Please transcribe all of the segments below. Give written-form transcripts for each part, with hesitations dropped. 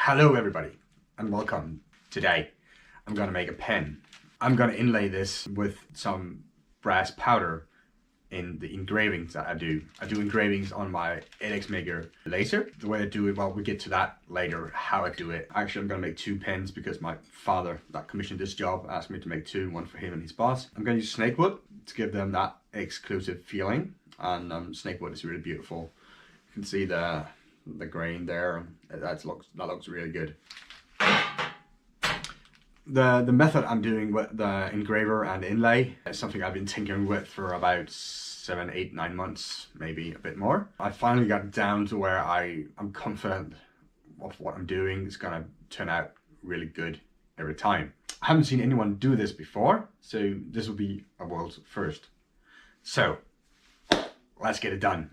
Hello everybody and welcome. Today I'm gonna make a pen. I'm gonna inlay this with some brass powder in the engravings that I do. I do engravings on my AX Maker laser. The way I do it, well, we get to that later, how I do it. Actually, I'm gonna make two pens because my father that commissioned this job asked me to make two, one for him and his boss. I'm gonna use snake wood to give them that exclusive feeling, and snake wood is really beautiful. You can see the grain there. That looks really good. The method I'm doing with the engraver and inlay is something I've been tinkering with for about 7, 8, 9 months, maybe a bit more. I finally got down to where I'm confident of what I'm doing is gonna turn out really good every time. I haven't seen anyone do this before, so this will be a world's first. So let's get it done.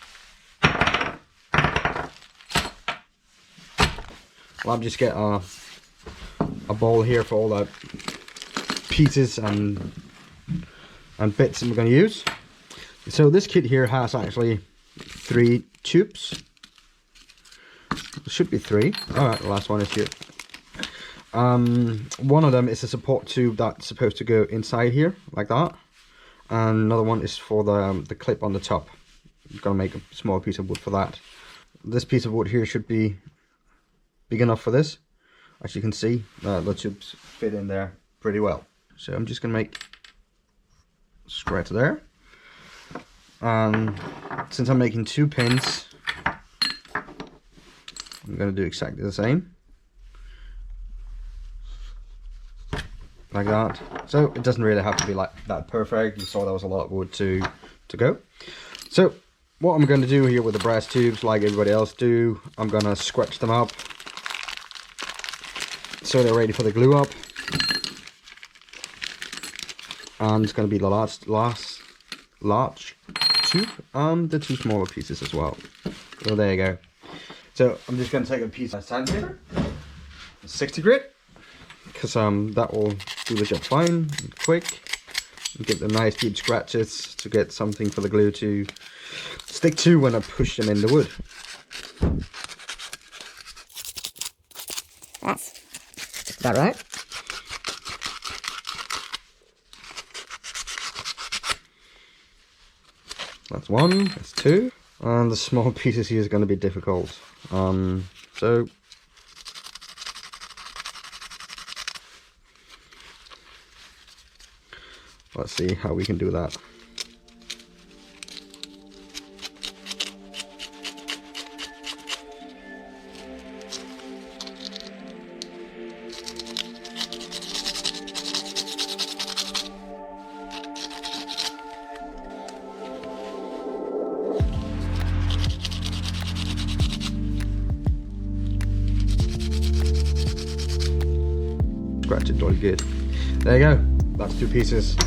Well, I'll just get a bowl here for all the pieces and bits that we're going to use. So this kit here has actually 3 tubes. It should be 3. Alright, the last one is here. One of them is a support tube that's supposed to go inside here, like that. And another one is for the clip on the top. I'm going to make a small piece of wood for that. This piece of wood here should be big enough for this. As you can see, the tubes fit in there pretty well. So I'm just gonna make a scratch there. And since I'm making 2 pins, I'm gonna do exactly the same. Like that. So it doesn't really have to be like that perfect. You saw there was a lot of wood to go. So what I'm gonna do here with the brass tubes, like everybody else do, I'm gonna scratch them up so they're ready for the glue up. And it's going to be the large tube and the 2 smaller pieces as well. So there you go. So I'm just going to take a piece of sandpaper, 60 grit, because that will do the job fine and quick. And get the nice deep scratches to get something for the glue to stick to when I push them in the wood. Is that right? That's 1, that's 2, and the small pieces here is going to be difficult. So let's see how we can do that. Scratch it all good. There you go. That's 2 pieces.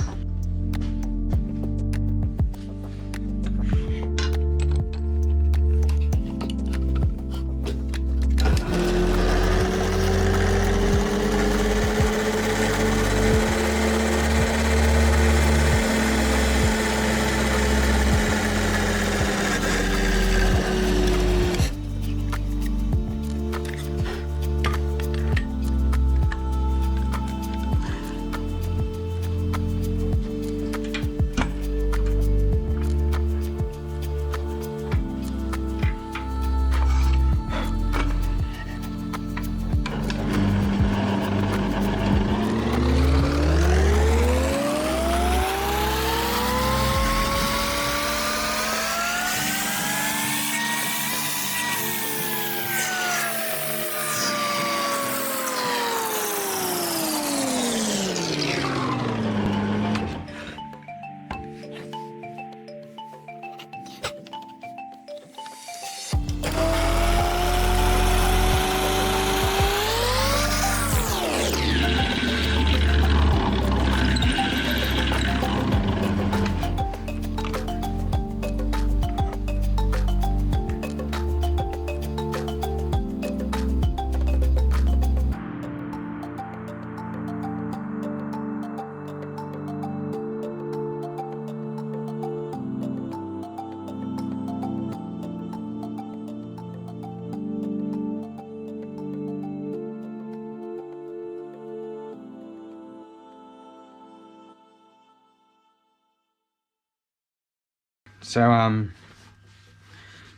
So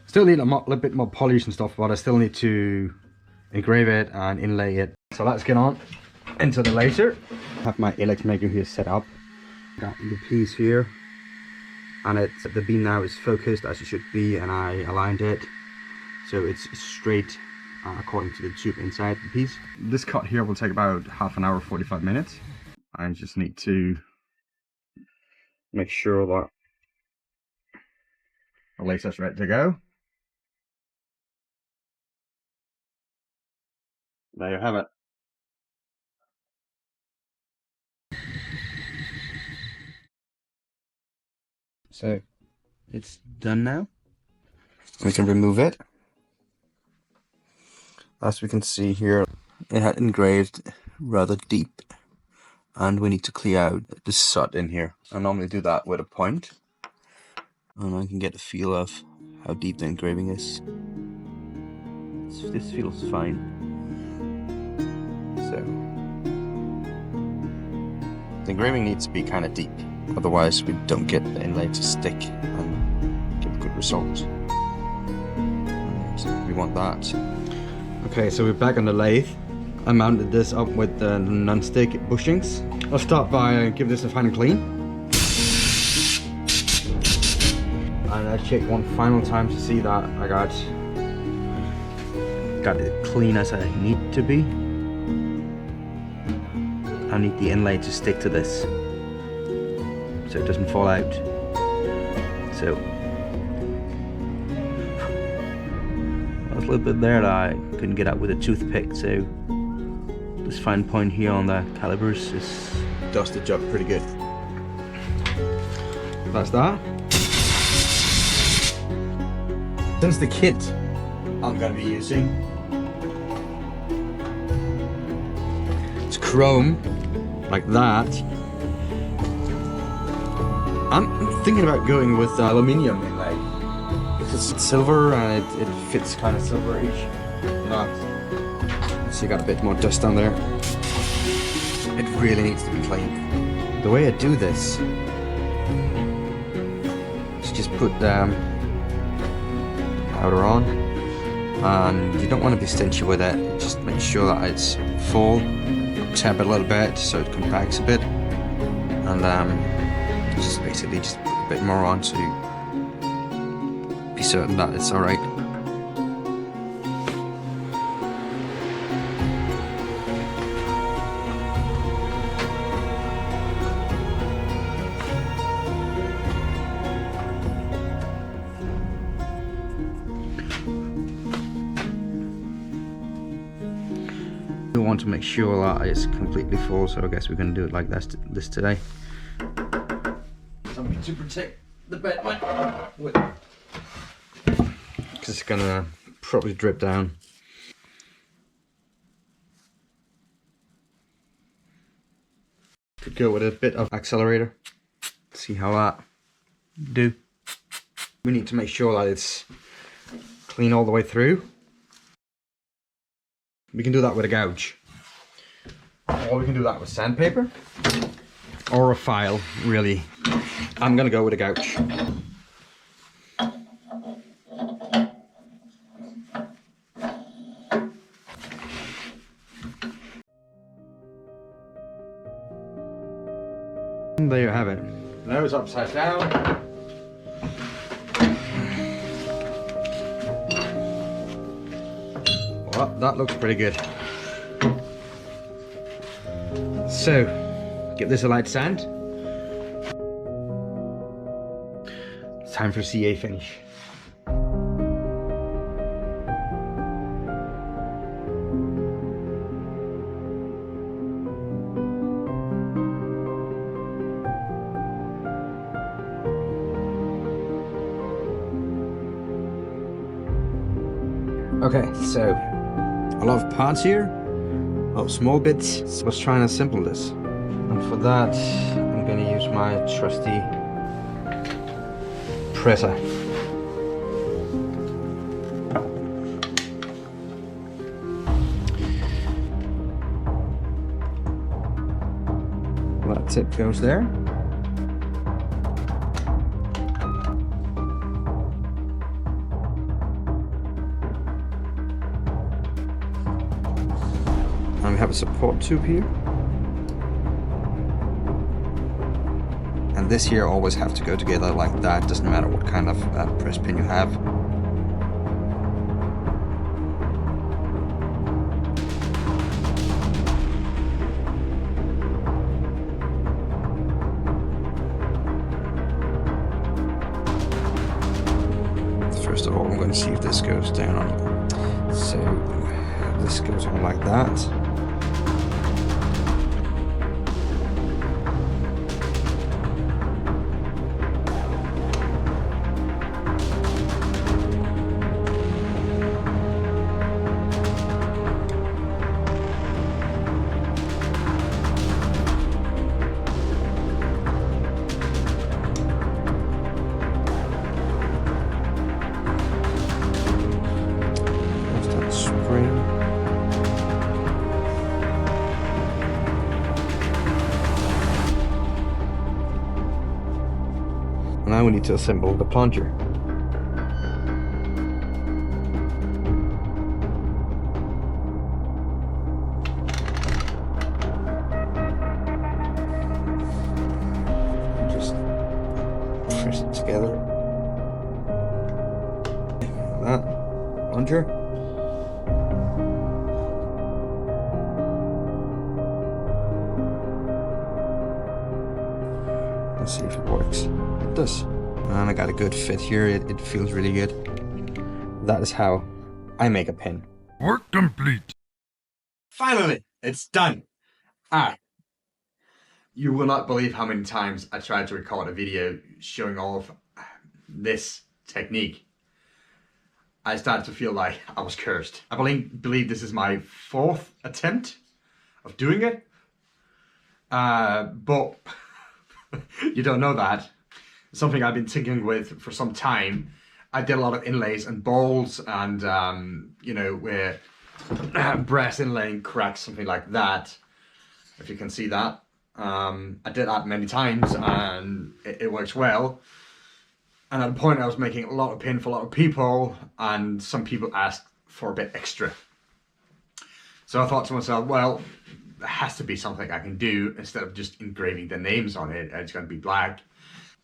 still need a little bit more polish and stuff, but I still need to engrave it and inlay it. So let's get on into the laser. I have my Elex maker here set up. Got the piece here, and the beam now is focused as it should be, and I aligned it so it's straight according to the tube inside the piece. This cut here will take about half an hour, 45 minutes. I just need to make sure that the laser's ready to go. There you have it. So it's done now. We can remove it. As we can see here, it had engraved rather deep, and we need to clear out the soot in here. I normally do that with a point, and I can get a feel of how deep the engraving is. This feels fine. So the engraving needs to be kind of deep, otherwise we don't get the inlay to stick and give good results. So we want that. Okay, so we're back on the lathe. I mounted this up with the non-stick bushings. I'll start by giving this a final clean. And I check one final time to see that I got it clean as I need to be. I need the inlay to stick to this so it doesn't fall out. So there's a little bit there that I couldn't get out with a toothpick, so this fine point here on the calipers does the job pretty good. That's that. Since the kit I'm going to be using, it's chrome like that, I'm thinking about going with aluminium inlay because it's silver and it fits kind of silverish. So you got a bit more dust on there. It really needs to be cleaned. The way I do this is just put powder on, and you don't want to be stingy with it. Just make sure that it's full, tap it a little bit so it compacts a bit, and just basically just put a bit more on to be certain that it's alright. We want to make sure that it's completely full, so I guess we're going to do it like this today. Something to protect the bed with, because it's going to probably drip down. Could go with a bit of accelerator. See how that do. We need to make sure that it's clean all the way through. We can do that with a gouge, or we can do that with sandpaper, or a file, really. I'm gonna go with a gouge. And there you have it. Now it's upside down. Well, that looks pretty good. So, give this a light sand. It's time for CA finish. Okay, so a lot of parts here, a lot of small bits. So let's try and assemble this. And for that, I'm going to use my trusty presser. That tip goes there. And we have a support tube here. And this here always have to go together like that, doesn't matter what kind of press pin you have. First of all, I'm going to see if this goes down. So this goes on like that. Now we need to assemble the plunger. Just press it together. That plunger. Let's see if it works. It does. And I got a good fit here. It feels really good. That is how I make a pin. Work complete. Finally, it's done. You will not believe how many times I tried to record a video showing off this technique. I started to feel like I was cursed. I believe this is my 4th attempt of doing it. But you don't know that. Something I've been tinkering with for some time. I did a lot of inlays and balls and, you know, where brass inlaying cracks, something like that. If you can see that. I did that many times and it works well. And at the point I was making a lot of pin for a lot of people and some people asked for a bit extra. So I thought to myself, well, there has to be something I can do instead of just engraving the names on it. It's going to be black.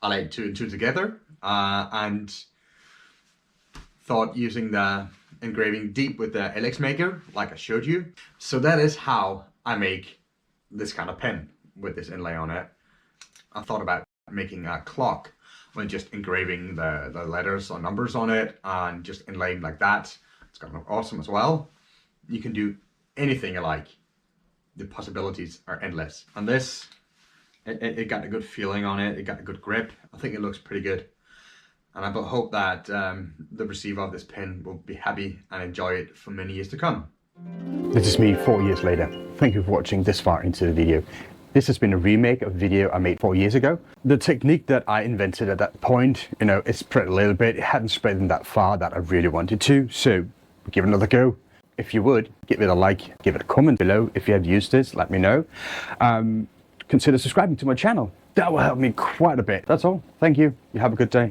I laid 2 and 2 together and thought using the engraving deep with the LX maker, like I showed you. So that is how I make this kind of pen with this inlay on it. I thought about making a clock when just engraving the letters or numbers on it and just inlaying like that. It's gonna look awesome as well. You can do anything you like. The possibilities are endless. And this, it got a good feeling on it. It got a good grip. I think it looks pretty good. And I hope that the receiver of this pen will be happy and enjoy it for many years to come. This is me 4 years later. Thank you for watching this far into the video. This has been a remake of a video I made 4 years ago. The technique that I invented at that point, you know, it spread a little bit. It hadn't spread in that far that I really wanted to. So give it another go. If you would, give it a like, give it a comment below. If you have used this, let me know. Consider subscribing to my channel. That will help me quite a bit. That's all. Thank you. You have a good day.